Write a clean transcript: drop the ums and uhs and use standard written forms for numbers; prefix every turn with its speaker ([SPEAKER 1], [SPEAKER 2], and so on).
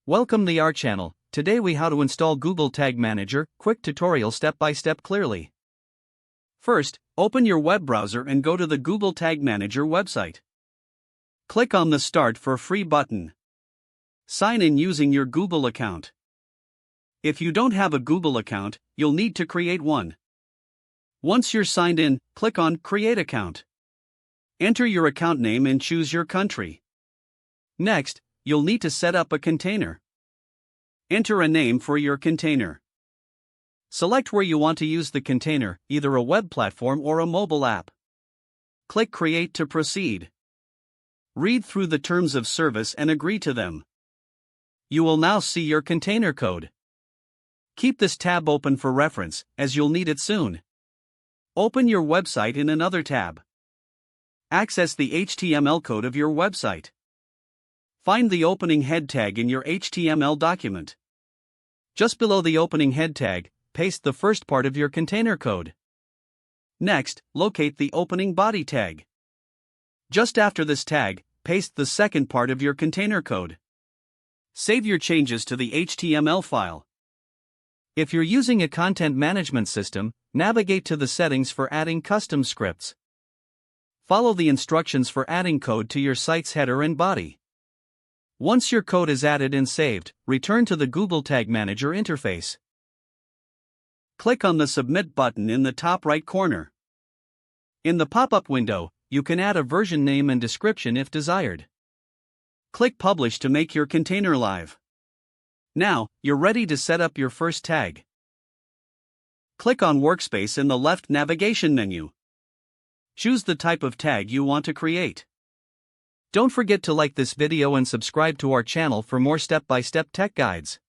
[SPEAKER 1] Welcome to our channel. Today we how to install Google Tag Manager, quick tutorial step by step clearly. First, open your web browser and go to the Google Tag Manager website. Click on the Start for Free button. Sign in using your Google account. If you don't have a Google account, you'll need to create one. Once you're signed in, click on Create Account. Enter your account name and choose your country. Next, you'll need to set up a container. Enter a name for your container. Select where you want to use the container, either a web platform or a mobile app. Click Create to proceed. Read through the terms of service and agree to them. You will now see your container code. Keep this tab open for reference, as you'll need it soon. Open your website in another tab. Access the HTML code of your website. Find the opening head tag in your HTML document. Just below the opening head tag, paste the first part of your container code. Next, locate the opening body tag. Just after this tag, paste the second part of your container code. Save your changes to the HTML file. If you're using a content management system, navigate to the settings for adding custom scripts. Follow the instructions for adding code to your site's header and body. Once your code is added and saved, return to the Google Tag Manager interface. Click on the Submit button in the top right corner. In the pop-up window, you can add a version name and description if desired. Click Publish to make your container live. Now, you're ready to set up your first tag. Click on Workspace in the left navigation menu. Choose the type of tag you want to create. Don't forget to like this video and subscribe to our channel for more step-by-step tech guides.